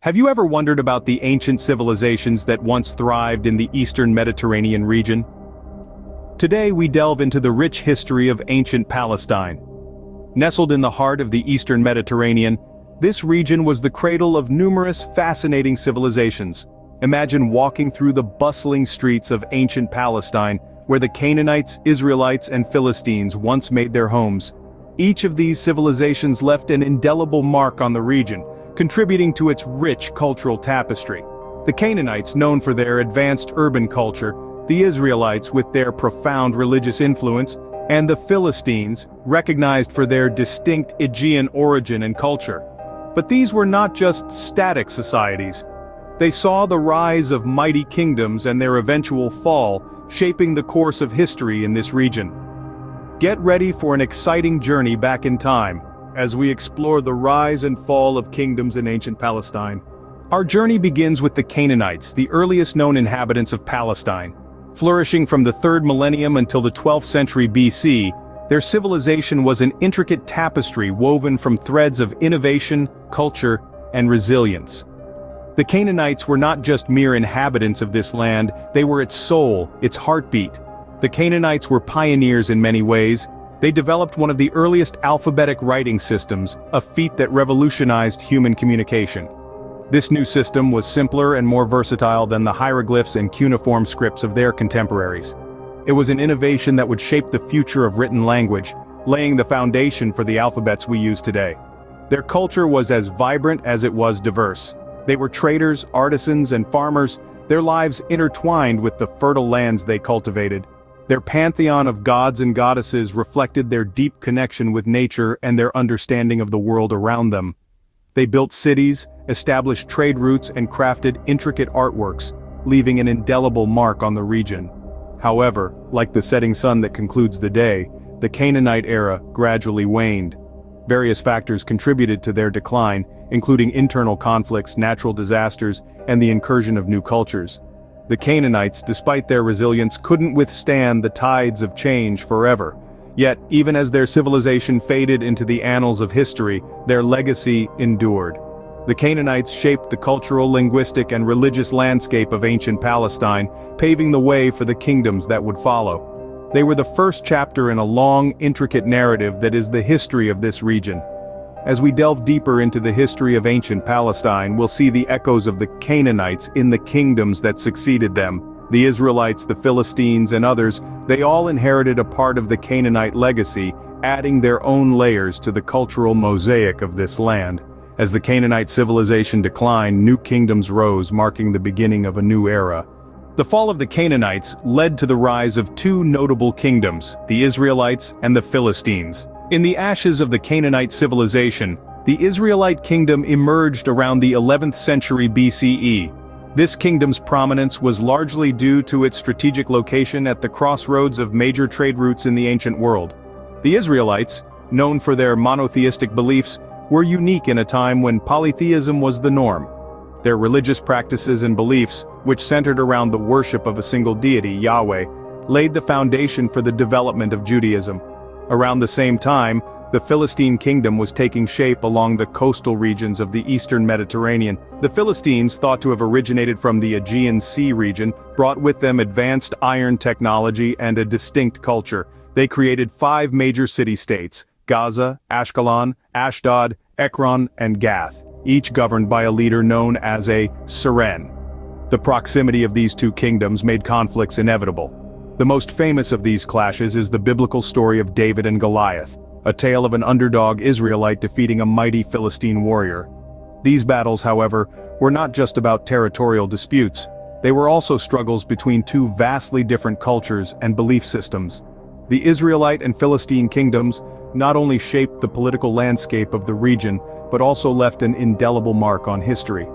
Have you ever wondered about the ancient civilizations that once thrived in the eastern Mediterranean region? Today we delve into the rich history of ancient Palestine. Nestled in the heart of the eastern Mediterranean, this region was the cradle of numerous fascinating civilizations. Imagine walking through the bustling streets of ancient Palestine, where the Canaanites, Israelites, and Philistines once made their homes. Each of these civilizations left an indelible mark on the region, contributing to its rich cultural tapestry. The Canaanites, known for their advanced urban culture, the Israelites with their profound religious influence, and the Philistines, recognized for their distinct Aegean origin and culture. But these were not just static societies. They saw the rise of mighty kingdoms and their eventual fall, shaping the course of history in this region. Get ready for an exciting journey back in time, as we explore the rise and fall of kingdoms in ancient Palestine. Our journey begins with the Canaanites, the earliest known inhabitants of Palestine. Flourishing from the 3rd millennium until the 12th century BC, their civilization was an intricate tapestry woven from threads of innovation, culture, and resilience. The Canaanites were not just mere inhabitants of this land, they were its soul, its heartbeat. The Canaanites were pioneers in many ways. They developed one of the earliest alphabetic writing systems, a feat that revolutionized human communication. This new system was simpler and more versatile than the hieroglyphs and cuneiform scripts of their contemporaries. It was an innovation that would shape the future of written language, laying the foundation for the alphabets we use today. Their culture was as vibrant as it was diverse. They were traders, artisans, and farmers, their lives intertwined with the fertile lands they cultivated. Their pantheon of gods and goddesses reflected their deep connection with nature and their understanding of the world around them. They built cities, established trade routes, and crafted intricate artworks, leaving an indelible mark on the region. However, like the setting sun that concludes the day, the Canaanite era gradually waned. Various factors contributed to their decline, including internal conflicts, natural disasters, and the incursion of new cultures. The Canaanites, despite their resilience, couldn't withstand the tides of change forever. Yet, even as their civilization faded into the annals of history, their legacy endured. The Canaanites shaped the cultural, linguistic, and religious landscape of ancient Palestine, paving the way for the kingdoms that would follow. They were the first chapter in a long, intricate narrative that is the history of this region. As we delve deeper into the history of ancient Palestine, we'll see the echoes of the Canaanites in the kingdoms that succeeded them. The Israelites, the Philistines, and others, they all inherited a part of the Canaanite legacy, adding their own layers to the cultural mosaic of this land. As the Canaanite civilization declined, new kingdoms rose, marking the beginning of a new era. The fall of the Canaanites led to the rise of two notable kingdoms, the Israelites and the Philistines. In the ashes of the Canaanite civilization, the Isrealite kingdom emerged around the 11th century BCE. This kingdom's prominence was largely due to its strategic location at the crossroads of major trade routes in the ancient world. The Israelites, known for their monotheistic beliefs, were unique in a time when polytheism was the norm. Their religious practices and beliefs, which centered around the worship of a single deity, Yahweh, laid the foundation for the development of Judaism. Around the same time, the Philistine kingdom was taking shape along the coastal regions of the eastern Mediterranean. The Philistines, thought to have originated from the Aegean Sea region, brought with them advanced iron technology and a distinct culture. They created 5 major city-states: Gaza, Ashkelon, Ashdod, Ekron, and Gath, each governed by a leader known as a Seren. The proximity of these two kingdoms made conflicts inevitable. The most famous of these clashes is the biblical story of David and Goliath, a tale of an underdog Israelite defeating a mighty Philistine warrior. These battles, however, were not just about territorial disputes. They were also struggles between two vastly different cultures and belief systems. The Israelite and Philistine kingdoms not only shaped the political landscape of the region, but also left an indelible mark on history.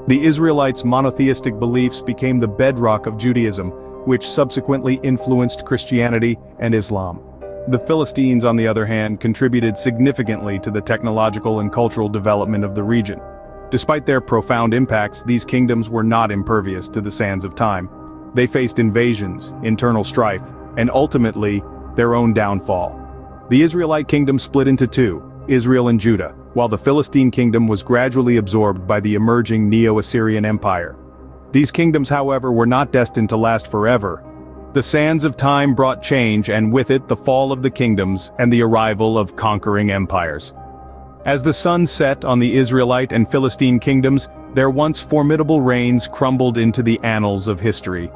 The Israelites' monotheistic beliefs became the bedrock of Judaism, which subsequently influenced Christianity and Islam. The Philistines, on the other hand, contributed significantly to the technological and cultural development of the region. Despite their profound impacts, these kingdoms were not impervious to the sands of time. They faced invasions, internal strife, and ultimately, their own downfall. The Israelite kingdom split into two, Israel and Judah, while the Philistine kingdom was gradually absorbed by the emerging Neo-Assyrian Empire. These kingdoms, however, were not destined to last forever. The sands of time brought change, and with it the fall of the kingdoms and the arrival of conquering empires. As the sun set on the Isrealite and Philistine kingdoms, their once formidable reigns crumbled into the annals of history.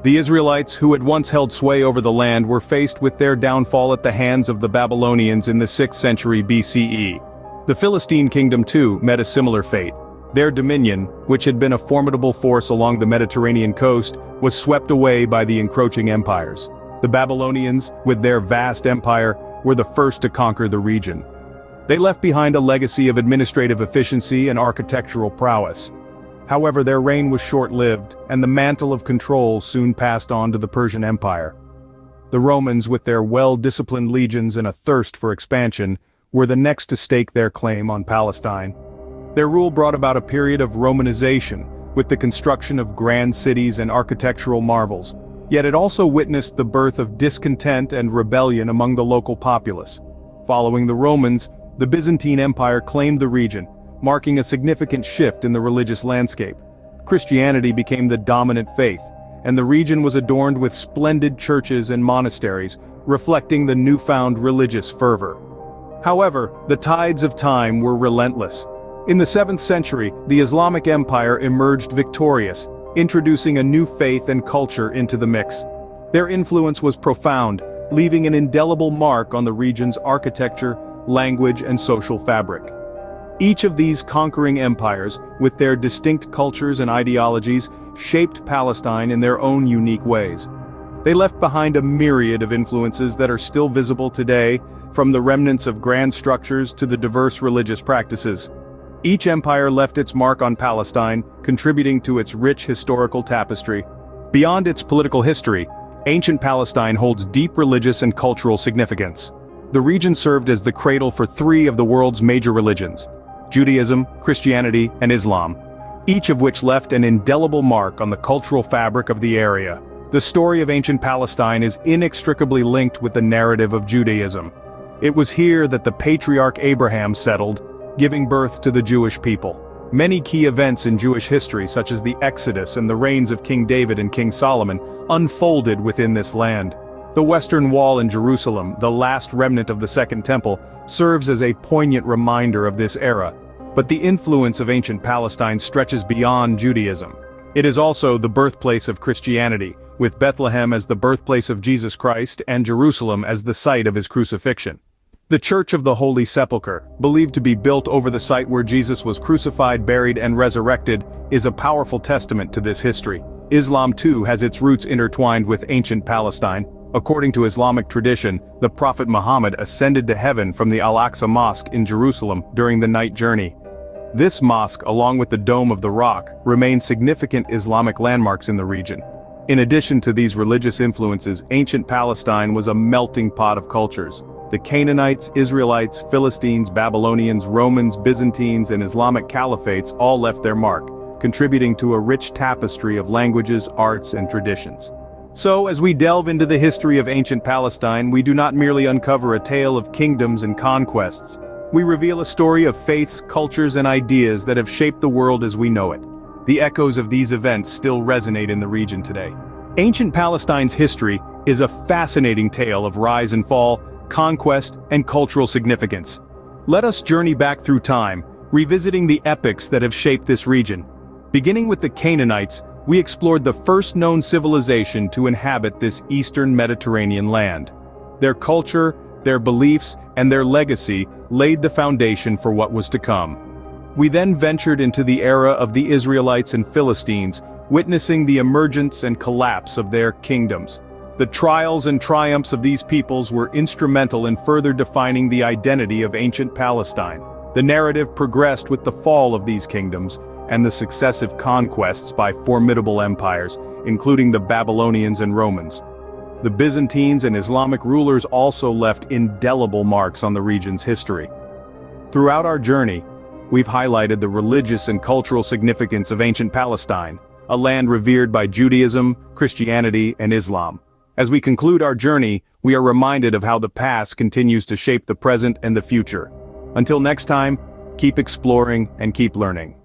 The Israelites, who had once held sway over the land, were faced with their downfall at the hands of the Babylonians in the 6th century BCE. The Philistine kingdom too met a similar fate. Their dominion, which had been a formidable force along the Mediterranean coast, was swept away by the encroaching empires. The Babylonians, with their vast empire, were the first to conquer the region. They left behind a legacy of administrative efficiency and architectural prowess. However, their reign was short-lived, and the mantle of control soon passed on to the Persian Empire. The Romans, with their well-disciplined legions and a thirst for expansion, were the next to stake their claim on Palestine. Their rule brought about a period of Romanization, with the construction of grand cities and architectural marvels, yet it also witnessed the birth of discontent and rebellion among the local populace. Following the Romans, the Byzantine Empire claimed the region, marking a significant shift in the religious landscape. Christianity became the dominant faith, and the region was adorned with splendid churches and monasteries, reflecting the newfound religious fervor. However, the tides of time were relentless. In the 7th century, the Islamic Empire emerged victorious, introducing a new faith and culture into the mix. Their influence was profound, leaving an indelible mark on the region's architecture, language, and social fabric. Each of these conquering empires, with their distinct cultures and ideologies, shaped Palestine in their own unique ways. They left behind a myriad of influences that are still visible today, from the remnants of grand structures to the diverse religious practices. Each empire left its mark on Palestine, contributing to its rich historical tapestry. Beyond its political history, ancient Palestine holds deep religious and cultural significance. The region served as the cradle for 3 of the world's major religions: Judaism, Christianity, and Islam, each of which left an indelible mark on the cultural fabric of the area. The story of ancient Palestine is inextricably linked with the narrative of Judaism. It was here that the patriarch Abraham settled, giving birth to the Jewish people. Many key events in Jewish history, such as the Exodus and the reigns of King David and King Solomon, unfolded within this land. The Western Wall in Jerusalem, the last remnant of the Second Temple, serves as a poignant reminder of this era. But the influence of ancient Palestine stretches beyond Judaism. It is also the birthplace of Christianity, with Bethlehem as the birthplace of Jesus Christ and Jerusalem as the site of his crucifixion. The Church of the Holy Sepulchre, believed to be built over the site where Jesus was crucified, buried, and resurrected, is a powerful testament to this history. Islam too has its roots intertwined with ancient Palestine. According to Islamic tradition, the Prophet Muhammad ascended to heaven from the Al-Aqsa Mosque in Jerusalem during the night journey. This mosque, along with the Dome of the Rock, remain significant Islamic landmarks in the region. In addition to these religious influences, ancient Palestine was a melting pot of cultures. The Canaanites, Israelites, Philistines, Babylonians, Romans, Byzantines, and Islamic caliphates all left their mark, contributing to a rich tapestry of languages, arts, and traditions. So, as we delve into the history of ancient Palestine, we do not merely uncover a tale of kingdoms and conquests. We reveal a story of faiths, cultures, and ideas that have shaped the world as we know it. The echoes of these events still resonate in the region today. Ancient Palestine's history is a fascinating tale of rise and fall, conquest, and cultural significance. Let us journey back through time, revisiting the epics that have shaped this region. Beginning with the Canaanites, we explored the first known civilization to inhabit this eastern Mediterranean land. Their culture, their beliefs, and their legacy laid the foundation for what was to come. We then ventured into the era of the Israelites and Philistines, witnessing the emergence and collapse of their kingdoms. The trials and triumphs of these peoples were instrumental in further defining the identity of ancient Palestine. The narrative progressed with the fall of these kingdoms, and the successive conquests by formidable empires, including the Babylonians and Romans. The Byzantines and Islamic rulers also left indelible marks on the region's history. Throughout our journey, we've highlighted the religious and cultural significance of ancient Palestine, a land revered by Judaism, Christianity, and Islam. As we conclude our journey, we are reminded of how the past continues to shape the present and the future. Until next time, Keep exploring and keep learning.